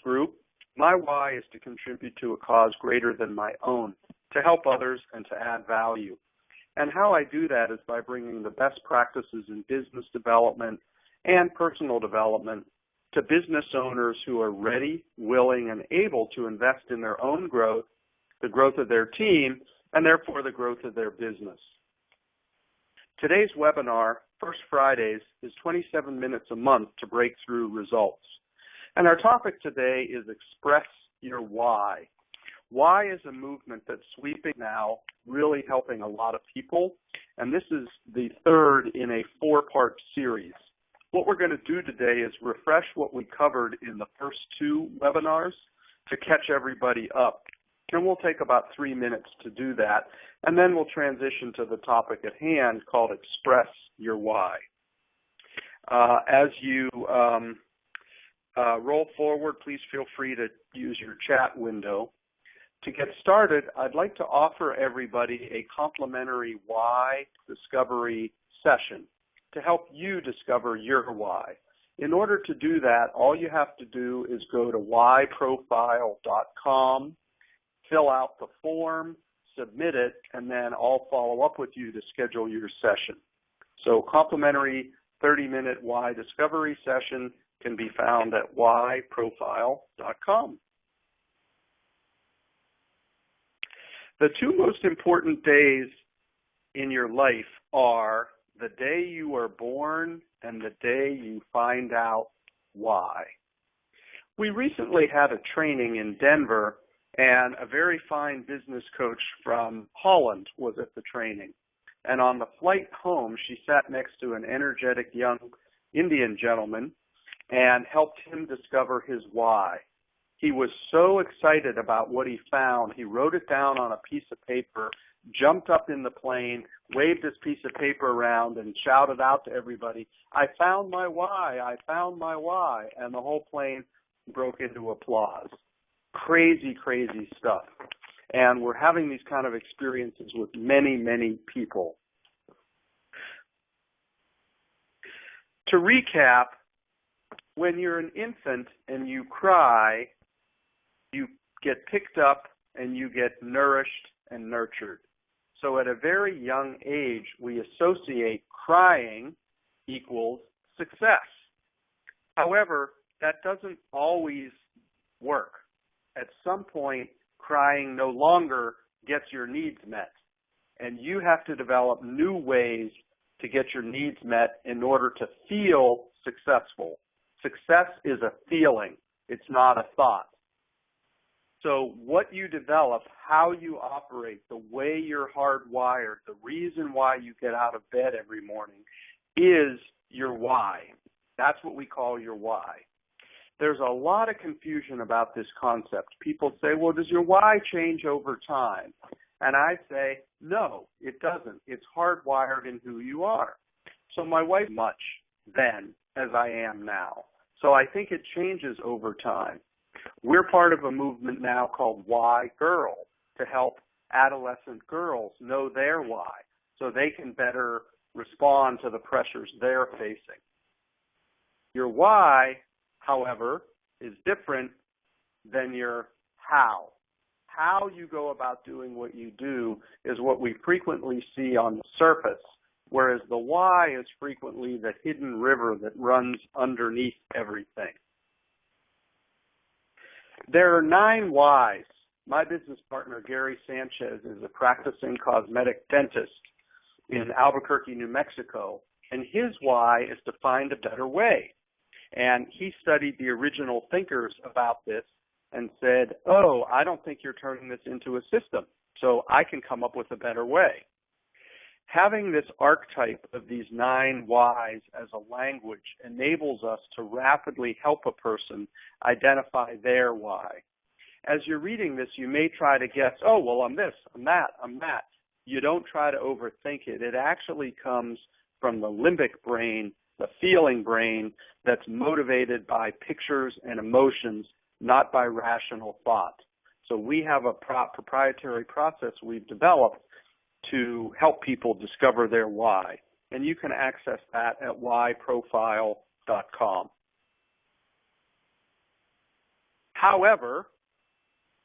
group, my why is to contribute to a cause greater than my own, to help others and to add value. And how I do that is by bringing the best practices in business development and personal development to business owners who are ready, willing, and able to invest in their own growth, the growth of their team, and therefore the growth of their business. Today's webinar, First Fridays, is 27 minutes a month to break through results. And our topic today is Express Your Why. Why is a movement that's sweeping now, really helping a lot of people, and this is the third in a four-part series. What we're going to do today is refresh what we covered in the first two webinars to catch everybody up. And we'll take about 3 minutes to do that, and then we'll transition to the topic at hand called Express Your Why. As you roll forward, please feel free to use your chat window. To get started, I'd like to offer everybody a complimentary why discovery session to help you discover your why. In order to do that, all you have to do is go to whyprofile.com, fill out the form, submit it, and then I'll follow up with you to schedule your session. So complimentary 30-minute why discovery session can be found at whyprofile.com. The two most important days in your life are the day you are born and the day you find out why. We recently had a training in Denver, and a very fine business coach from Holland was at the training. And on the flight home, she sat next to an energetic young Indian gentleman and helped him discover his why. He was so excited about what he found, he wrote it down on a piece of paper, jumped up in the plane, waved this piece of paper around, and shouted out to everybody, "I found my why, I found my why," and the whole plane broke into applause. Crazy, crazy stuff. And we're having these kind of experiences with many, many people. To recap, when you're an infant and you cry, you get picked up and you get nourished and nurtured. So at a very young age, we associate crying equals success. However, that doesn't always work. At some point, crying no longer gets your needs met, and you have to develop new ways to get your needs met in order to feel successful. Success is a feeling. It's not a thought. So what you develop, how you operate, the way you're hardwired, the reason why you get out of bed every morning is your why. That's what we call your why. There's a lot of confusion about this concept. People say, well, does your why change over time? And I say, no, it doesn't. It's hardwired in who you are. So my wife much then as I am now. So I think it changes over time. We're part of a movement now called Why Girl to help adolescent girls know their why so they can better respond to the pressures they're facing. Your why, however, is different than your how. How you go about doing what you do is what we frequently see on the surface, whereas the why is frequently the hidden river that runs underneath everything. There are 9 whys. My business partner, Gary Sanchez, is a practicing cosmetic dentist in Albuquerque, New Mexico, and his why is to find a better way. And he studied the original thinkers about this and said, oh, I don't think you're turning this into a system, so I can come up with a better way. Having this archetype of these 9 whys as a language enables us to rapidly help a person identify their why. As you're reading this, you may try to guess, oh, well, I'm this, I'm that, I'm that. You don't try to overthink it. It actually comes from the limbic brain, the feeling brain that's motivated by pictures and emotions, not by rational thought. So we have a proprietary process we've developed to help people discover their why. And you can access that at whyprofile.com. However,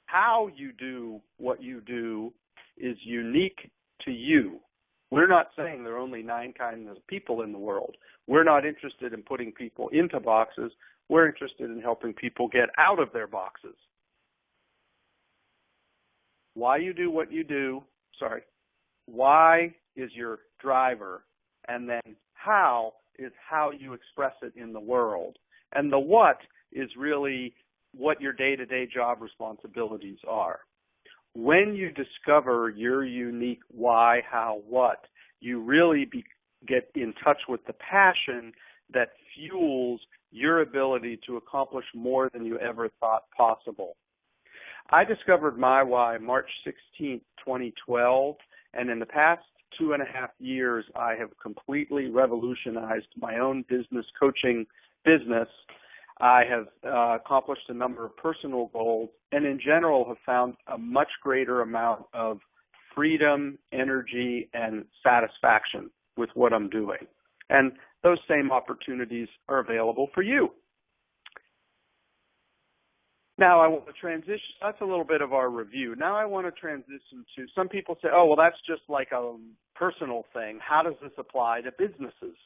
how you do what you do is unique to you. We're not saying there are only 9 kinds of people in the world. We're not interested in putting people into boxes. We're interested in helping people get out of their boxes. Why you do what you do, why is your driver, and then how is how you express it in the world. And the what is really what your day-to-day job responsibilities are. When you discover your unique why, how, what, you really get in touch with the passion that fuels your ability to accomplish more than you ever thought possible. I discovered my why March 16, 2012, and in the past 2.5 years, I have completely revolutionized my own business coaching business. I have accomplished a number of personal goals, and in general have found a much greater amount of freedom, energy, and satisfaction with what I'm doing. And those same opportunities are available for you. Now I want to transition, that's a little bit of our review. Now I want to transition to, some people say, oh, well, that's just like a personal thing. How does this apply to businesses?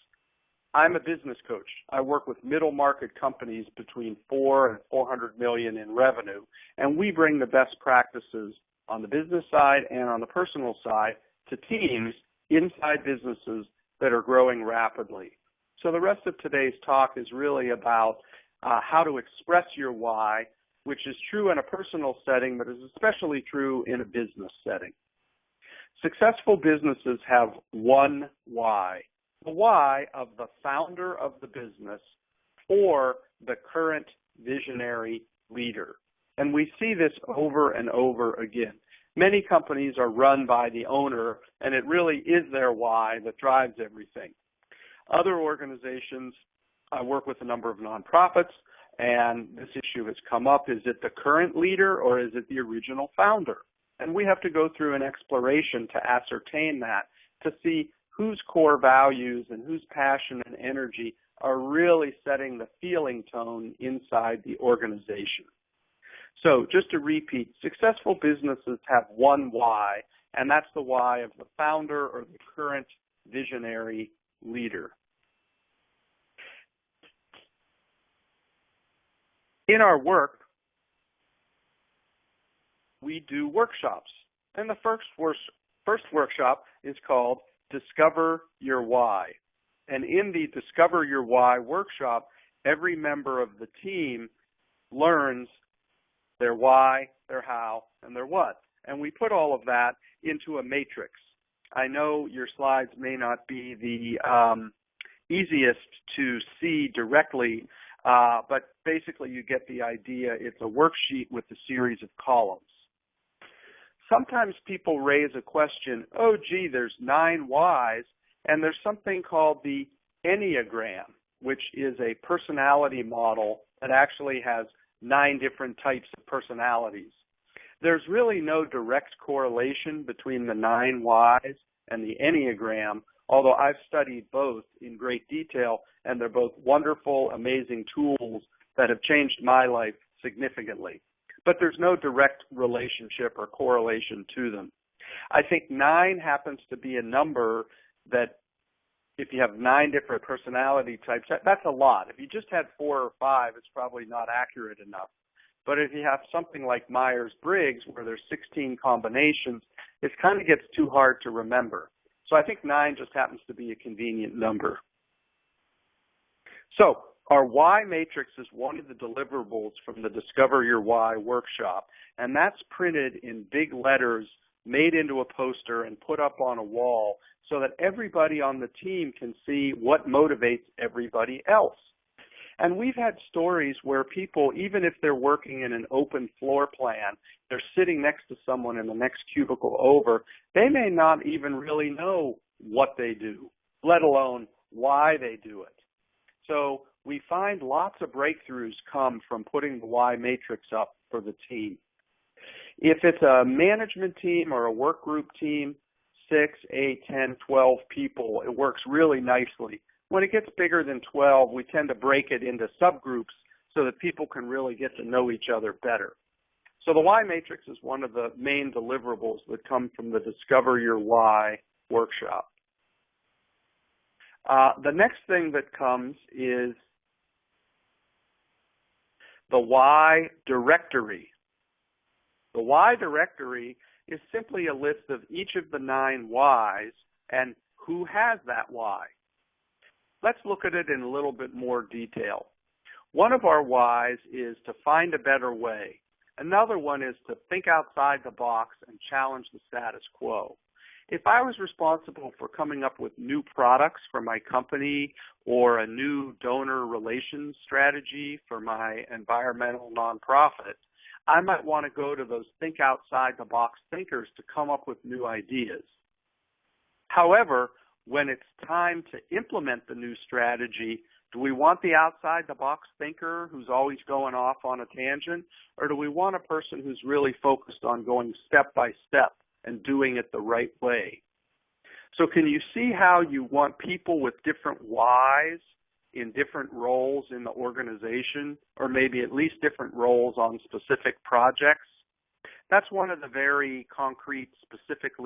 I'm a business coach. I work with middle market companies between 4 and 400 million in revenue, and we bring the best practices on the business side and on the personal side to teams inside businesses that are growing rapidly. So the rest of today's talk is really about how to express your why, which is true in a personal setting, but is especially true in a business setting. Successful businesses have one why, the why of the founder of the business or the current visionary leader. And we see this over and over again. Many companies are run by the owner, and it really is their why that drives everything. Other organizations, I work with a number of nonprofits, and this issue has come up. Is it the current leader or is it the original founder? And we have to go through an exploration to ascertain that, to see whose core values and whose passion and energy are really setting the feeling tone inside the organization. So just to repeat, successful businesses have one why, and that's the why of the founder or the current visionary leader. In our work, we do workshops, and the first workshop is called Discover Your Why. And in the Discover Your Why workshop, every member of the team learns their why, their how, and their what. And we put all of that into a matrix. I know your slides may not be the easiest to see directly, but basically you get the idea. It's a worksheet with a series of columns. Sometimes people raise a question, oh, gee, there's 9 whys, and there's something called the Enneagram, which is a personality model that actually has 9 different types of personalities. There's really no direct correlation between the 9 whys and the Enneagram, although I've studied both in great detail, and they're both wonderful, amazing tools that have changed my life significantly. But there's no direct relationship or correlation to them. I think 9 happens to be a number that if you have 9 different personality types, that's a lot. If you just had 4 or 5, it's probably not accurate enough. But if you have something like Myers-Briggs, where there's 16 combinations, it kind of gets too hard to remember. So I think 9 just happens to be a convenient number. So our why matrix is one of the deliverables from the Discover Your Why workshop, and that's printed in big letters, made into a poster and put up on a wall so that everybody on the team can see what motivates everybody else. And we've had stories where people, even if they're working in an open floor plan, they're sitting next to someone in the next cubicle over, they may not even really know what they do, let alone why they do it. So we find lots of breakthroughs come from putting the why matrix up for the team. If it's a management team or a work group team, 6, 8, 10, 12 people, it works really nicely. When it gets bigger than 12, we tend to break it into subgroups so that people can really get to know each other better. So the why matrix is one of the main deliverables that come from the Discover Your Why workshop. The next thing that comes is the why directory. The why directory is simply a list of each of the 9 whys and who has that why. Let's look at it in a little bit more detail. One of our whys is to find a better way. Another one is to think outside the box and challenge the status quo. If I was responsible for coming up with new products for my company or a new donor relations strategy for my environmental nonprofit, I might want to go to those think outside the box thinkers to come up with new ideas. However, when it's time to implement the new strategy, do we want the outside the box thinker who's always going off on a tangent, or do we want a person who's really focused on going step by step and doing it the right way? So can you see how you want people with different whys in different roles in the organization, or maybe at least different roles on specific projects? That's one of the very concrete, specific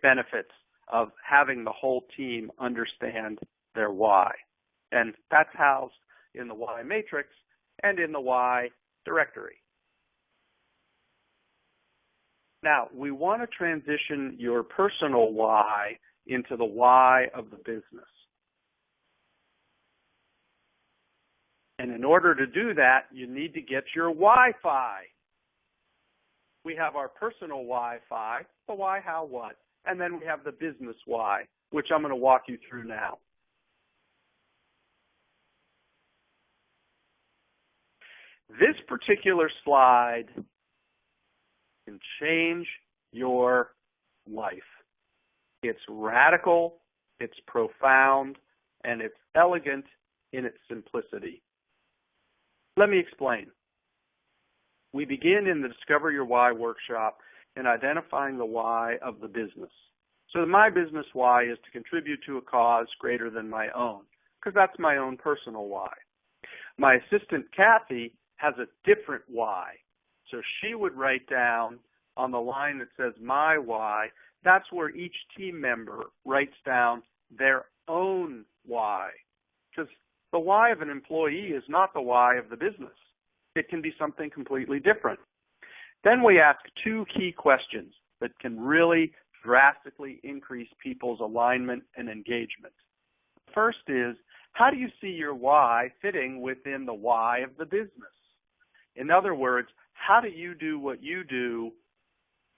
benefits of having the whole team understand their why. And that's housed in the why matrix and in the why directory. Now, we want to transition your personal why into the why of the business. And in order to do that, you need to get your Wi-Fi. We have our personal Wi-Fi, the why, how, what, and then we have the business why, which I'm going to walk you through now. This particular slide can change your life. It's radical, it's profound, and it's elegant in its simplicity. Let me explain. We begin in the Discover Your Why workshop in identifying the why of the business. So my business why is to contribute to a cause greater than my own, because that's my own personal why. My assistant, Kathy, has a different why. So she would write down on the line that says my why, that's where each team member writes down their own why. Because the why of an employee is not the why of the business. It can be something completely different. Then we ask 2 key questions that can really drastically increase people's alignment and engagement. First is, how do you see your why fitting within the why of the business? In other words, how do you do what you do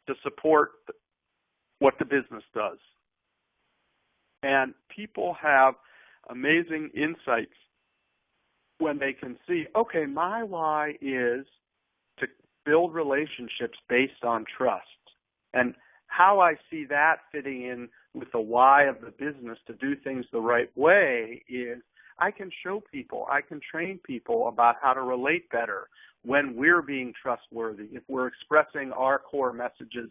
to support what the business does? And people have amazing insights when they can see, okay, my why is to build relationships based on trust. And how I see that fitting in with the why of the business to do things the right way is I can show people, I can train people about how to relate better when we're being trustworthy, if we're expressing our core messages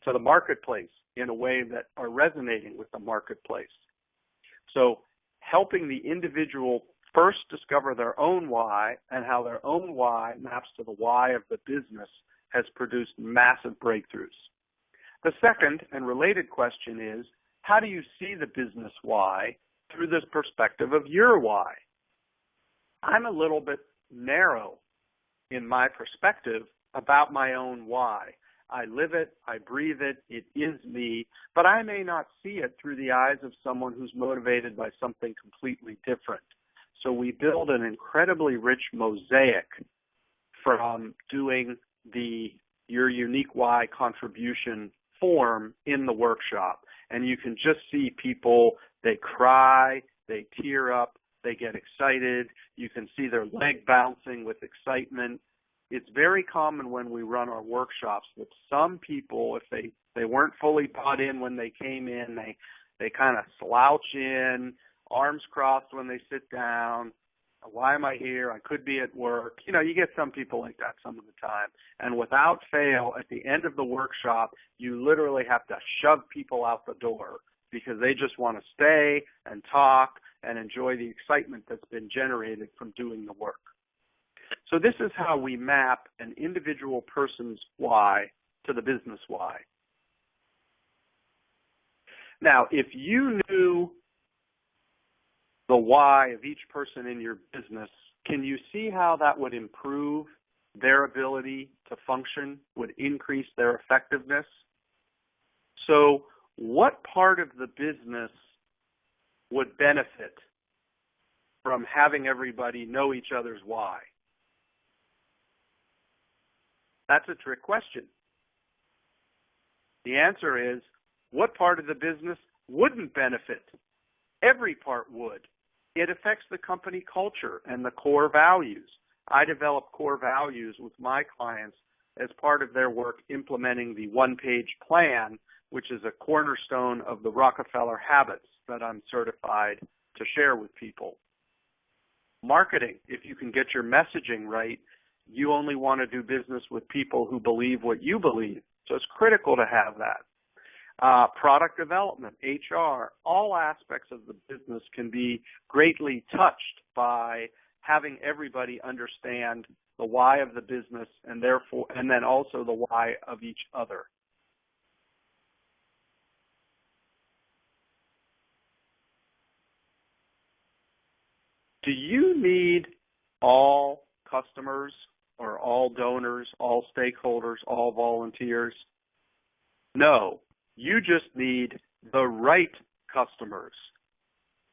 to the marketplace in a way that are resonating with the marketplace. So helping the individual first discover their own why and how their own why maps to the why of the business has produced massive breakthroughs. The second and related question is, how do you see the business why through this perspective of your why? I'm a little bit narrow in my perspective about my own why. I live it, I breathe it, it is me, but I may not see it through the eyes of someone who's motivated by something completely different. So we build an incredibly rich mosaic from doing the Your Unique Why contribution form in the workshop. And you can just see people, they cry, they tear up, they get excited. You can see their leg bouncing with excitement. It's very common when we run our workshops that some people, if they weren't fully bought in when they came in, they kind of slouch in, arms crossed when they sit down. Why am I here? I could be at work. You know, you get some people like that some of the time. And without fail, at the end of the workshop, you literally have to shove people out the door because they just want to stay and talk and enjoy the excitement that's been generated from doing the work. So this is how we map an individual person's why to the business why. Now, if you knew the why of each person in your business, can you see how that would improve their ability to function, would increase their effectiveness? So what part of the business would benefit from having everybody know each other's why? That's a trick question. The answer is, what part of the business wouldn't benefit? Every part would. It affects the company culture and the core values. I develop core values with my clients as part of their work implementing the one-page plan, which is a cornerstone of the Rockefeller habits that I'm certified to share with people. Marketing, if you can get your messaging right, you only want to do business with people who believe what you believe. So it's critical to have that. Product development, HR, all aspects of the business can be greatly touched by having everybody understand the why of the business and then also the why of each other. Do you need all customers or all donors, all stakeholders, all volunteers? No, you just need the right customers.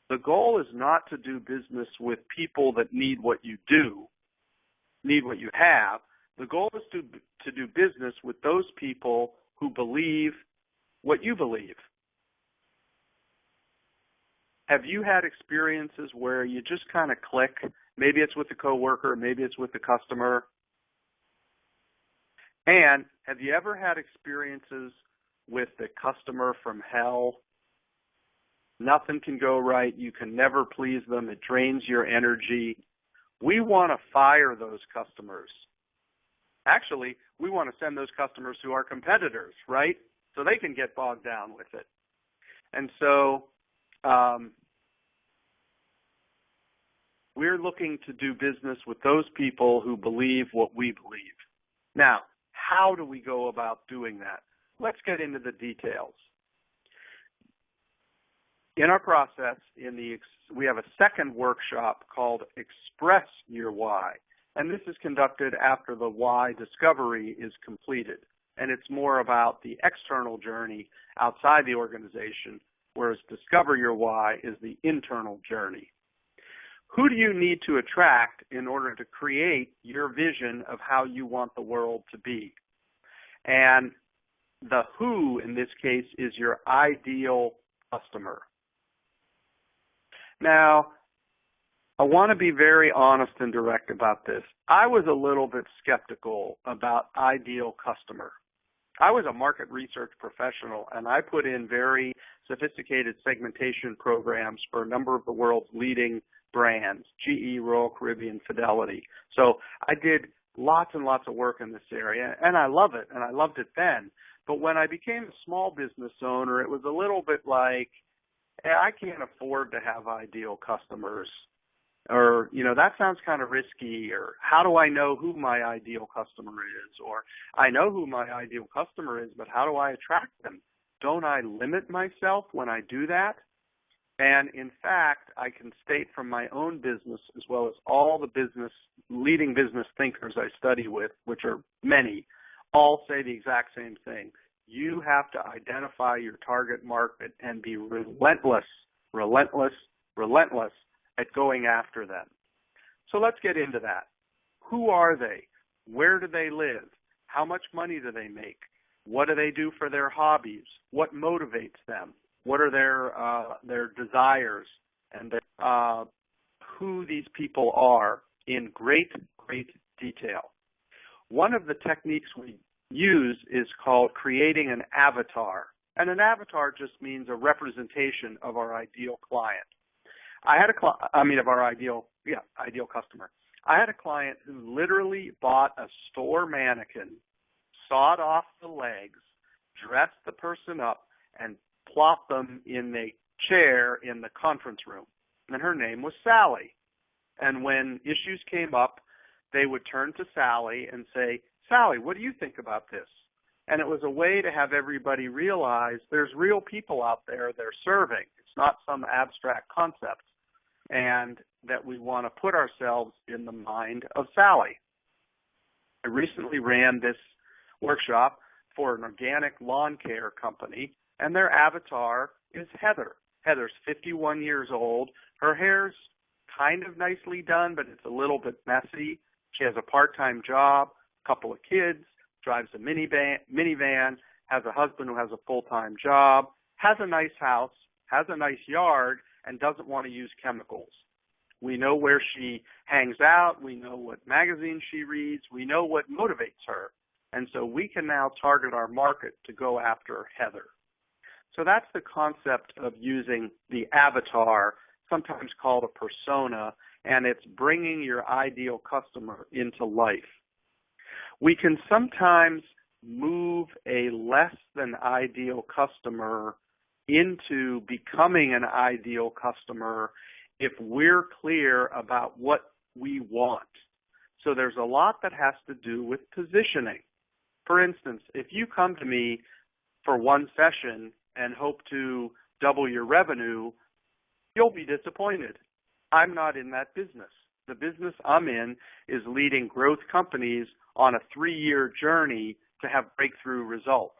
The goal is not to do business with people that need what you do, need what you have. The goal is to do business with those people who believe what you believe. Have you had experiences where you just kind of click? Maybe it's with the coworker, maybe it's with the customer. And have you ever had experiences with the customer from hell? Nothing can go right. You can never please them. It drains your energy. We want to fire those customers. Actually, we want to send those customers to our competitors, right? So they can get bogged down with it. And so we're looking to do business with those people who believe what we believe. Now, how do we go about doing that? Let's get into the details. In our process, we have a second workshop called Express Your Why, and this is conducted after the why discovery is completed, and it's more about the external journey outside the organization, whereas Discover Your Why is the internal journey. Who do you need to attract in order to create your vision of how you want the world to be? And the who in this case is your ideal customer. Now, I want to be very honest and direct about this. I was a little bit skeptical about ideal customer. I was a market research professional, and I put in very sophisticated segmentation programs for a number of the world's leading brands, GE, Royal Caribbean, Fidelity. So I did lots and lots of work in this area, and I love it, and I loved it then. But when I became a small business owner, it was a little bit like, hey, I can't afford to have ideal customers. Or, that sounds kind of risky. Or how do I know who my ideal customer is? Or I know who my ideal customer is, but how do I attract them? Don't I limit myself when I do that? And in fact, I can state from my own business as well as all the leading business thinkers I study with, which are many, all say the exact same thing. You have to identify your target market and be relentless at going after them. So let's get into that. Who are they? Where do they live? How much money do they make? What do they do for their hobbies? What motivates them? What are their desires? And who these people are in great detail. One of the techniques we use is called creating an avatar. And an avatar just means a representation of our ideal client. Ideal customer. I had a client who literally bought a store mannequin, sawed off the legs, dressed the person up, and plopped them in a chair in the conference room. and her name was Sally. And when issues came up, they would turn to Sally and say, Sally, what do you think about this? And it was a way to have everybody realize there's real people out there they're serving. It's not some abstract concept, and that we want to put ourselves in the mind of Sally. I recently ran this workshop for an organic lawn care company, and their avatar is Heather. Heather's 51 years old. Her hair's kind of nicely done, but it's a little bit messy. She has a part-time job, a couple of kids, drives a minivan, has a husband who has a full-time job, has a nice house, has a nice yard, and doesn't want to use chemicals. We know where she hangs out. We know what magazines she reads. We know what motivates her. And so we can now target our market to go after Heather. So that's the concept of using the avatar, sometimes called a persona, and it's bringing your ideal customer into life. We can sometimes move a less than ideal customer into becoming an ideal customer if we're clear about what we want. So there's a lot that has to do with positioning. For instance, if you come to me for one session and hope to double your revenue, you'll be disappointed. I'm not in that business. The business I'm in is leading growth companies on a 3-year journey to have breakthrough results.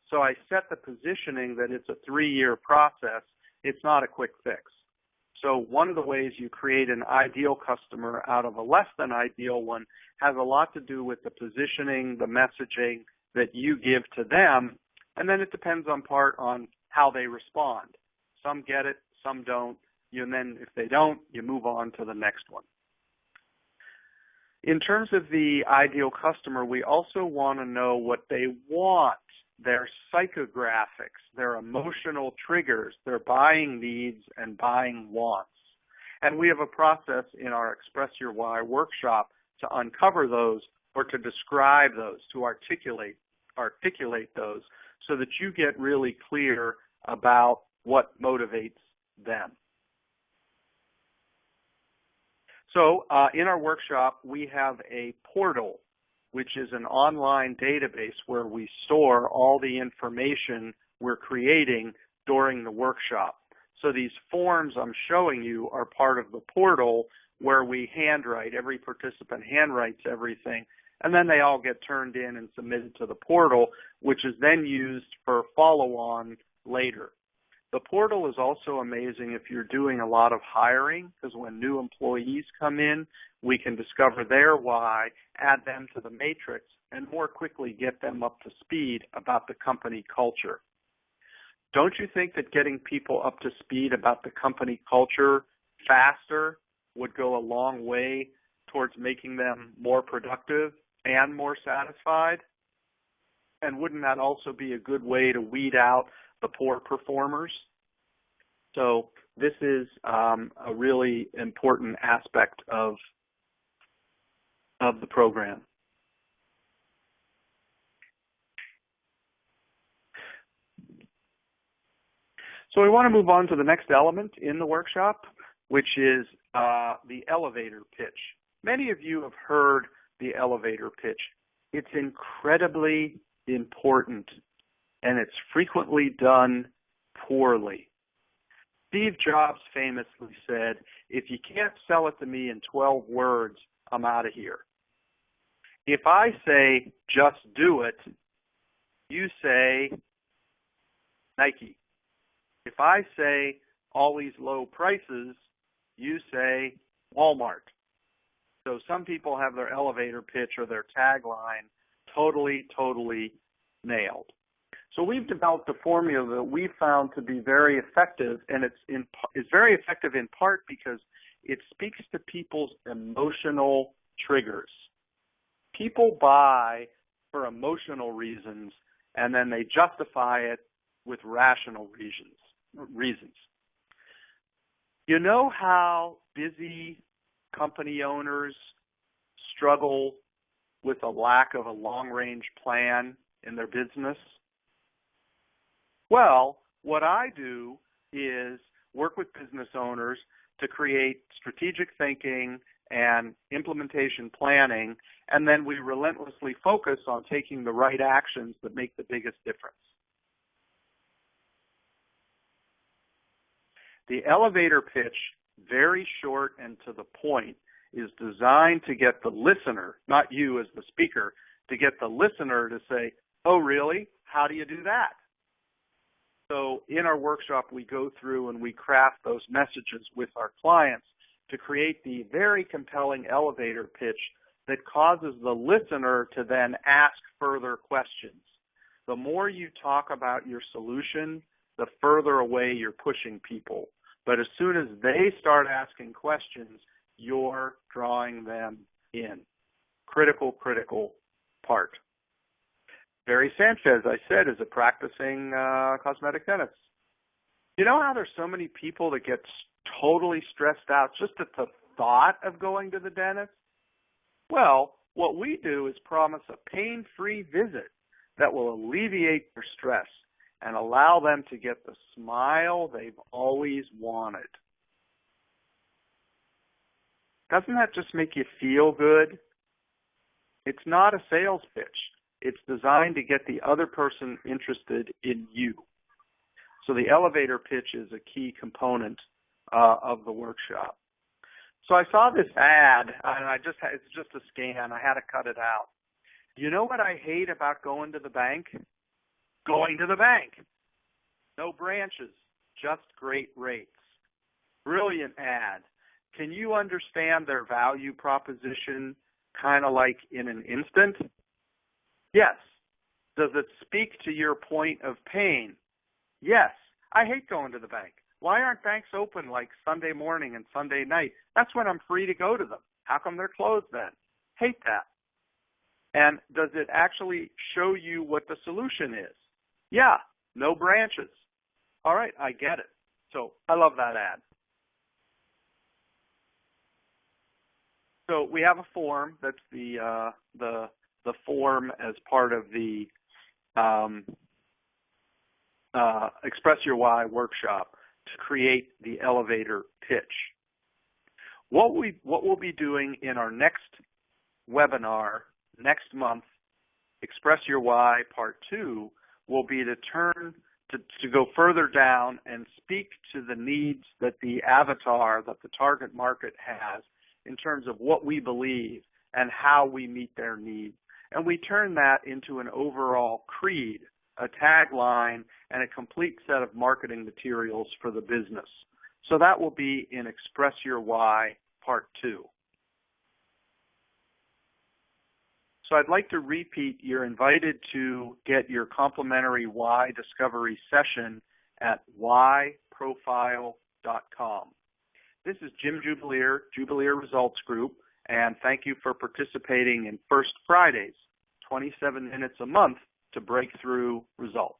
So I set the positioning that it's a 3-year process. It's not a quick fix. So one of the ways you create an ideal customer out of a less than ideal one has a lot to do with the positioning, the messaging that you give to them, and then it depends on part on how they respond. Some get it, some don't, and then if they don't, you move on to the next one. In terms of the ideal customer, we also want to know what they want, their psychographics, their emotional triggers, their buying needs and buying wants. And we have a process in our Express Your Why workshop to uncover those or to describe those, to articulate those so that you get really clear about what motivates them. So in our workshop, we have a portal, which is an online database where we store all the information we're creating during the workshop. So these forms I'm showing you are part of the portal where we handwrite. Every participant handwrites everything, and then they all get turned in and submitted to the portal, which is then used for follow-on later. The portal is also amazing if you're doing a lot of hiring, because when new employees come in, we can discover their why, add them to the matrix, and more quickly get them up to speed about the company culture. Don't you think that getting people up to speed about the company culture faster would go a long way towards making them more productive and more satisfied? And wouldn't that also be a good way to weed out the poor performers? So this is a really important aspect of the program. So we want to move on to the next element in the workshop, which is the elevator pitch. Many of you have heard the elevator pitch. It's incredibly important, and it's frequently done poorly. Steve Jobs famously said, if you can't sell it to me in 12 words, I'm out of here. If I say, just do it, you say Nike. If I say all these low prices, you say Walmart. So some people have their elevator pitch or their tagline totally nailed. So we've developed a formula that we found to be very effective, and it's very effective in part because it speaks to people's emotional triggers. People buy for emotional reasons, and then they justify it with rational reasons. You know how busy company owners struggle with a lack of a long-range plan in their business? Well, what I do is work with business owners to create strategic thinking and implementation planning, and then we relentlessly focus on taking the right actions that make the biggest difference. The elevator pitch, very short and to the point, is designed to get the listener, not you as the speaker, to get the listener to say, oh, really? How do you do that? So in our workshop, we go through and we craft those messages with our clients to create the very compelling elevator pitch that causes the listener to then ask further questions. The more you talk about your solution, the further away you're pushing people. But as soon as they start asking questions, you're drawing them in. Critical, critical part. Barry Sanchez, I said, is a practicing cosmetic dentist. You know how there's so many people that get totally stressed out just at the thought of going to the dentist? Well, what we do is promise a pain-free visit that will alleviate their stress and allow them to get the smile they've always wanted. Doesn't that just make you feel good? It's not a sales pitch. It's designed to get the other person interested in you. So the elevator pitch is a key component of the workshop. So I saw this ad, and it's just a scan. I had to cut it out. You know what I hate about going to the bank? Going to the bank. No branches, just great rates. Brilliant ad. Can you understand their value proposition kind of like in an instant? Yes. Does it speak to your point of pain? Yes. I hate going to the bank. Why aren't banks open like Sunday morning and Sunday night? That's when I'm free to go to them. How come they're closed then? Hate that. And does it actually show you what the solution is? Yeah, no branches. All right, I get it. So I love that ad. So we have a form that's the form as part of the Express Your Why workshop to create the elevator pitch. What we'll be doing in our next webinar next month, Express Your Why Part 2, will be to turn to go further down and speak to the needs that the avatar, that the target market has in terms of what we believe and how we meet their needs. And we turn that into an overall creed, a tagline, and a complete set of marketing materials for the business. So that will be in Express Your Why Part 2. So I'd like to repeat, you're invited to get your complimentary Why Discovery session at whyprofile.com. This is Jim Jubileer, Jubileer Results Group, and thank you for participating in First Fridays, 27 minutes a month to break through results.